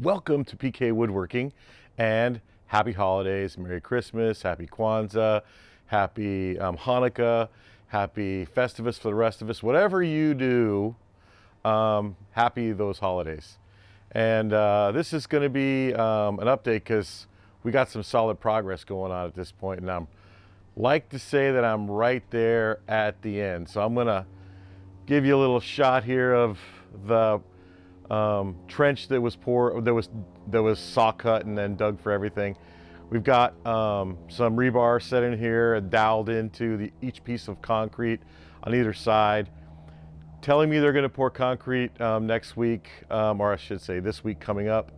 Welcome to PK Woodworking and happy holidays, Merry Christmas, Happy Kwanzaa, Happy Hanukkah, Happy Festivus for the rest of us. Whatever you do, happy those holidays. And this is going to be an update because we got some solid progress going on at this point, and I'm like to say that I'm right there at the end. So I'm going to give you a little shot here of the trench that was that was saw cut and then dug for everything. We've got some rebar set in here, doweled into each piece of concrete on either side. Telling me they're going to pour concrete next week, or I should say this week coming up,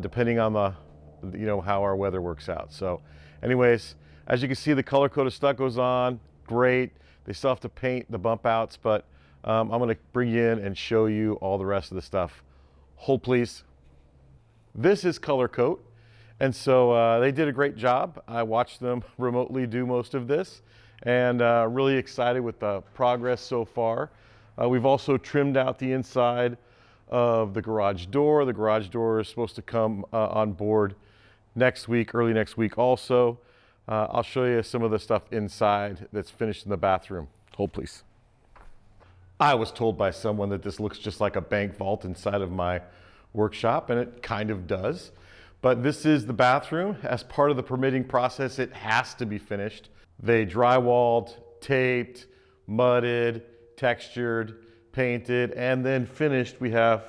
depending on how our weather works out. So, anyways, as you can see, the color code of stucco's on. Great. They still have to paint the bump outs, but I'm going to bring you in and show you all the rest of the stuff. Hold please. This is color coat, and so they did a great job. I watched them remotely do most of this, and really excited with the progress so far. We've also trimmed out the inside of the garage door. The garage door is supposed to come on board next week, early next week also. I'll show you some of the stuff inside that's finished in the bathroom. Hold please. I was told by someone that this looks just like a bank vault inside of my workshop, and it kind of does. But this is the bathroom. As part of the permitting process, it has to be finished. They drywalled, taped, mudded, textured, painted, and then finished. We have,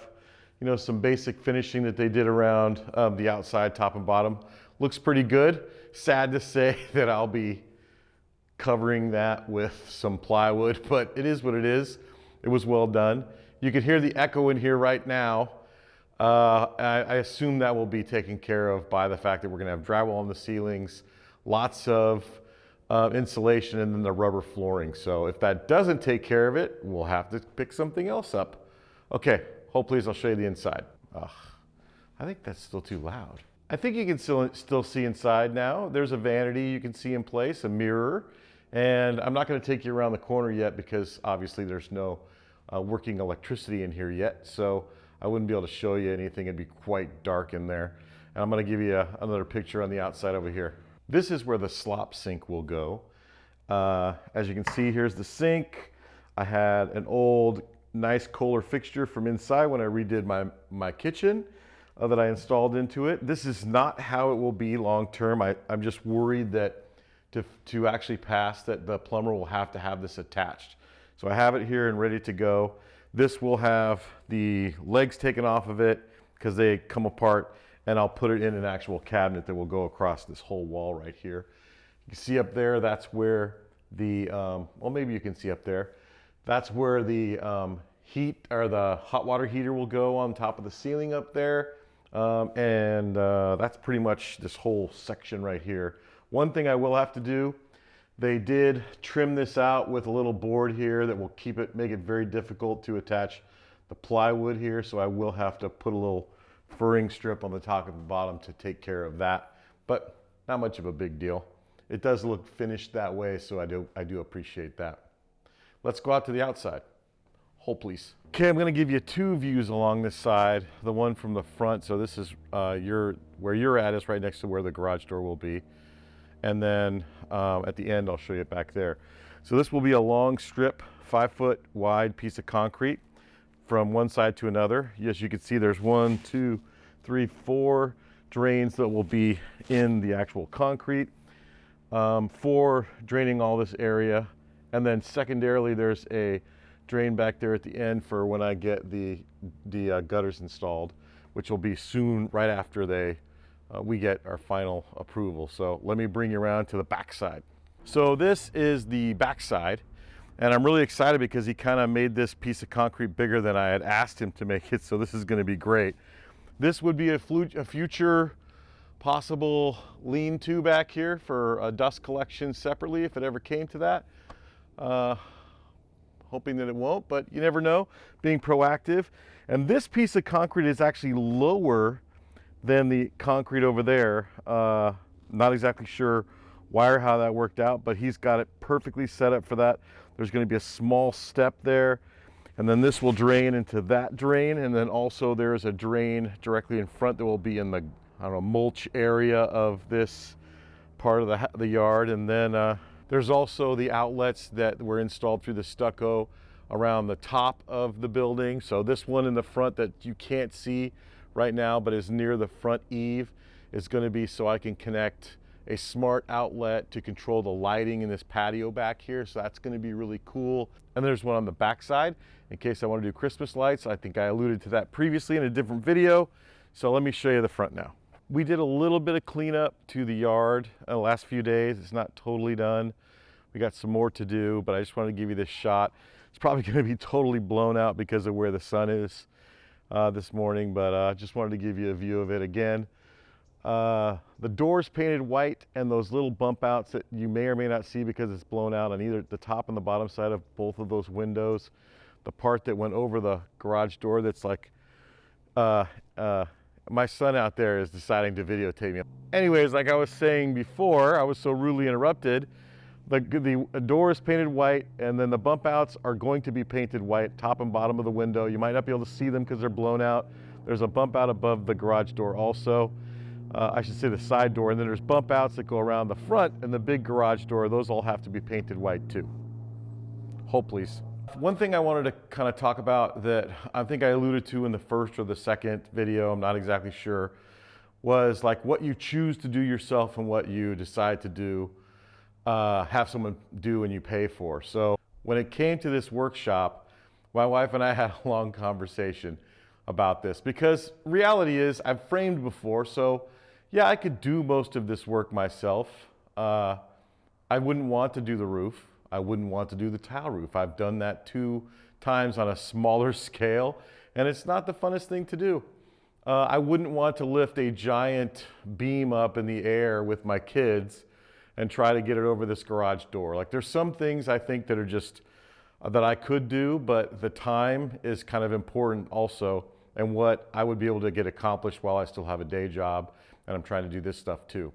some basic finishing that they did around the outside, top and bottom. Looks pretty good. Sad to say that I'll be covering that with some plywood, but it is what it is. It was well done. You can hear the echo in here right now. I assume that will be taken care of by the fact that we're going to have drywall on the ceilings, lots of insulation, and then the rubber flooring. So if that doesn't take care of it, we'll have to pick something else up. Okay, hopefully I'll show you the inside. Ugh, I think that's still too loud. I think you can still see inside now. There's a vanity you can see in place, a mirror, and I'm not going to take you around the corner yet because obviously there's no working electricity in here yet, so I wouldn't be able to show you anything. It'd be quite dark in there. And I'm going to give you another picture on the outside over here. This is where the slop sink will go. As you can see, here's the sink. I had an old nice Kohler fixture from inside when I redid my kitchen that I installed into it. This is not how it will be long term. I'm just worried that to actually pass, that the plumber will have to have this attached. So I have it here and ready to go. This will have the legs taken off of it because they come apart, and I'll put it in an actual cabinet that will go across this whole wall right here. You can see up there, that's where the, well, maybe you can see up there. That's where the heat or the hot water heater will go on top of the ceiling up there. That's pretty much this whole section right here. One thing I will have to do, they did trim this out with a little board here that will make it very difficult to attach the plywood here. So I will have to put a little furring strip on the top and the bottom to take care of that, but not much of a big deal. It does look finished that way, so I do appreciate that. Let's go out to the outside. Hold please. Okay, I'm going to give you two views along this side. The one from the front, so this is where you're at is right next to where the garage door will be. And then at the end, I'll show you it back there. So this will be a long strip, 5-foot wide piece of concrete from one side to another. As you can see, there's 1, 2, 3, 4 drains that will be in the actual concrete, 4 draining all this area. And then secondarily, there's a drain back there at the end for when I get the gutters installed, which will be soon, right after we get our final approval. So let me bring you around to the back side. So this is the back side, and I'm really excited because he kind of made this piece of concrete bigger than I had asked him to make it, so this is going to be great. This would be a future possible lean-to back here for a dust collection separately if it ever came to that. Hoping that it won't, but you never know, being proactive. And this piece of concrete is actually lower than the concrete over there. Not exactly sure why or how that worked out, but he's got it perfectly set up for that. There's going to be a small step there, And then this will drain into that drain. And then also there's a drain directly in front that will be in the, I don't know, mulch area of this part of the yard. And then there's also the outlets that were installed through the stucco around the top of the building. So this one in the front that you can't see right now, but is near the front eave, is going to be so I can connect a smart outlet to control the lighting in this patio back here. So that's going to be really cool. And there's one on the back side in case I want to do Christmas lights. I think I alluded to that previously in a different video. So let me show you the front now. We did a little bit of cleanup to the yard in the last few days. It's not totally done. We got some more to do, but I just wanted to give you this shot. It's probably going to be totally blown out because of where the sun is this morning, but I just wanted to give you a view of it again. The door's painted white, and those little bump outs that you may or may not see because it's blown out on either the top and the bottom side of both of those windows. The part that went over the garage door that's like, my son out there is deciding to videotape me. Anyways, like I was saying before, I was so rudely interrupted. The door is painted white, and then the bump outs are going to be painted white, top and bottom of the window. You might not be able to see them because they're blown out. There's a bump out above the garage door also. I should say the side door, and then there's bump outs that go around the front and the big garage door. Those all have to be painted white too. Hold please. One thing I wanted to kind of talk about that I think I alluded to in the first or the second video, I'm not exactly sure, was like what you choose to do yourself and what you decide to do, have someone do and you pay for. So when it came to this workshop, my wife and I had a long conversation about this because reality is I've framed before, so yeah, I could do most of this work myself. I wouldn't want to do the roof. I wouldn't want to do the tile roof. I've done that 2 times on a smaller scale, and it's not the funnest thing to do. I wouldn't want to lift a giant beam up in the air with my kids and try to get it over this garage door. Like there's some things I think that are just, that I could do, but the time is kind of important also, and what I would be able to get accomplished while I still have a day job, and I'm trying to do this stuff too.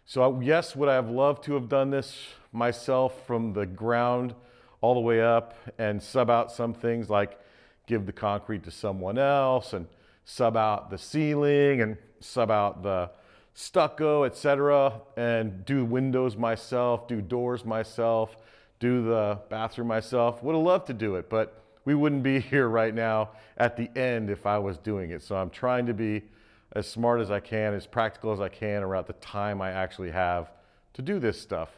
So yes, would I have loved to have done this myself from the ground all the way up and sub out some things like give the concrete to someone else and sub out the ceiling and sub out the stucco, etc., and do windows myself, do doors myself, do the bathroom myself. Would have loved to do it, but we wouldn't be here right now at the end if I was doing it. So I'm trying to be as smart as I can, as practical as I can around the time I actually have to do this stuff.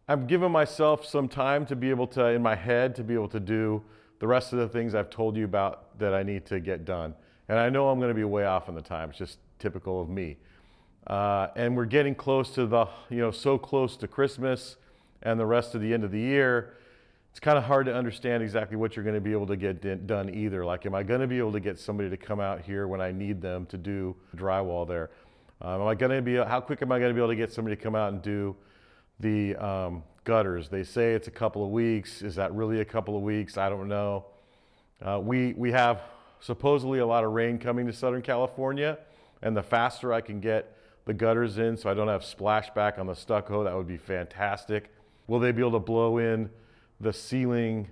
I'm giving myself some time to be able to, in my head, to be able to do the rest of the things I've told you about that I need to get done. And I know I'm going to be way off on the time. It's just typical of me. And we're getting close to the, so close to Christmas and the rest of the end of the year. It's kind of hard to understand exactly what you're going to be able to get done either. Like, am I going to be able to get somebody to come out here when I need them to do drywall there? How quick am I going to be able to get somebody to come out and do the gutters? They say it's a couple of weeks. Is that really a couple of weeks? I don't know. We have supposedly a lot of rain coming to Southern California, and the faster I can get the gutters in so I don't have splashback on the stucco, that would be fantastic. Will they be able to blow in the ceiling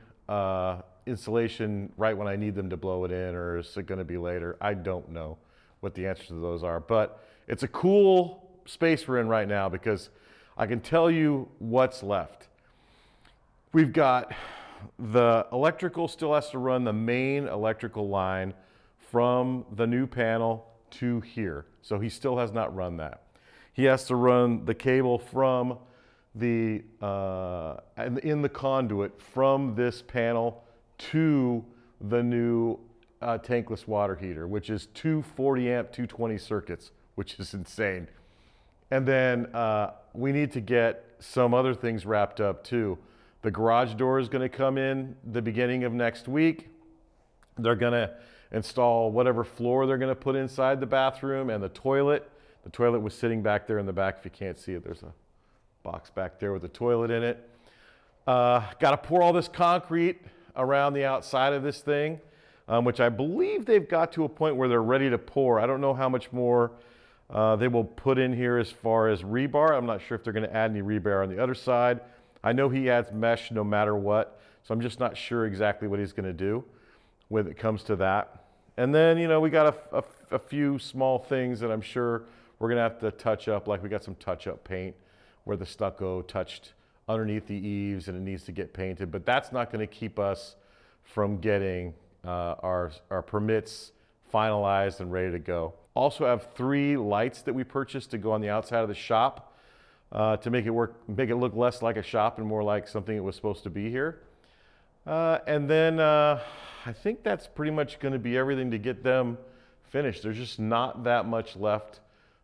insulation right when I need them to blow it in, or is it going to be later? I don't know what the answers to those are, but it's a cool space we're in right now because I can tell you what's left. We've got the electrical still has to run the main electrical line from the new panel to here. So he still has not run that. He has to run the cable from the in the conduit from this panel to the new tankless water heater, which is 2 40 amp 220 circuits, which is insane. And then we need to get some other things wrapped up too. The garage door is going to come in the beginning of next week. They're going to install whatever floor they're going to put inside the bathroom and the toilet. The toilet was sitting back there in the back. If you can't see it, there's a box back there with the toilet in it. Got to pour all this concrete around the outside of this thing, which I believe they've got to a point where they're ready to pour. I don't know how much more they will put in here as far as rebar. I'm not sure if they're going to add any rebar on the other side. I know he adds mesh no matter what, so I'm just not sure exactly what he's going to do. when it comes to that. And then, you know, we got a few small things that I'm sure we're gonna have to touch up. Like we got some touch-up paint where the stucco touched underneath the eaves and it needs to get painted, but that's not gonna keep us from getting our permits finalized and ready to go. Also have 3 lights that we purchased to go on the outside of the shop to make it look less like a shop and more like something that was supposed to be here. And then I think that's pretty much going to be everything to get them finished. There's just not that much left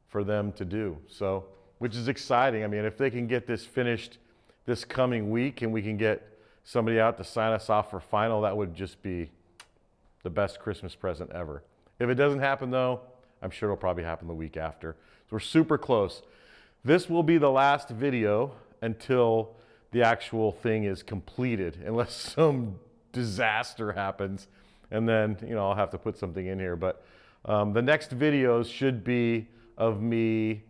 for them to do. So, which is exciting. I mean, if they can get this finished this coming week and we can get somebody out to sign us off for final, that would just be the best Christmas present ever. If it doesn't happen though, I'm sure it'll probably happen the week after. So we're super close. This will be the last video until the actual thing is completed, unless some disaster happens. And then, you know, I'll have to put something in here. But the next videos should be of me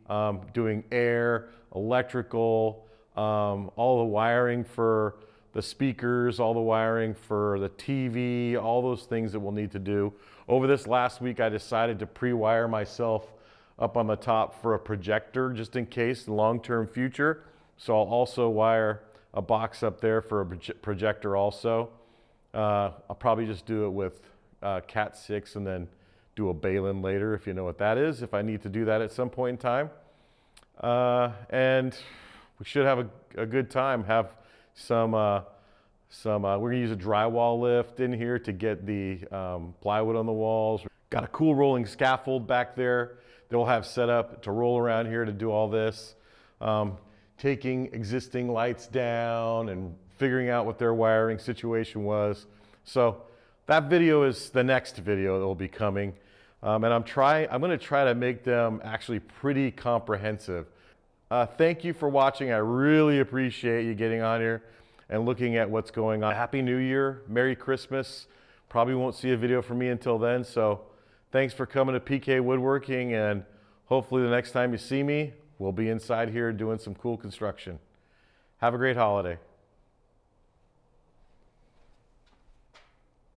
doing air, electrical, all the wiring for the speakers, all the wiring for the TV, all those things that we'll need to do. Over this last week, I decided to pre-wire myself up on the top for a projector, just in case, long-term future. So I'll also wire a box up there for a projector also. I'll probably just do it with Cat 6 and then do a bail-in later, if you know what that is, if I need to do that at some point in time. And we should have a good time. Have we're gonna use a drywall lift in here to get the plywood on the walls. Got a cool rolling scaffold back there that we'll have set up to roll around here to do all this. Taking existing lights down and figuring out what their wiring situation was. So that video is the next video that will be coming. And I'm gonna try to make them actually pretty comprehensive. Thank you for watching. I really appreciate you getting on here and looking at what's going on. Happy New Year, Merry Christmas. Probably won't see a video from me until then, so thanks for coming to PK Woodworking, and hopefully the next time you see me, we'll be inside here doing some cool construction. Have a great holiday.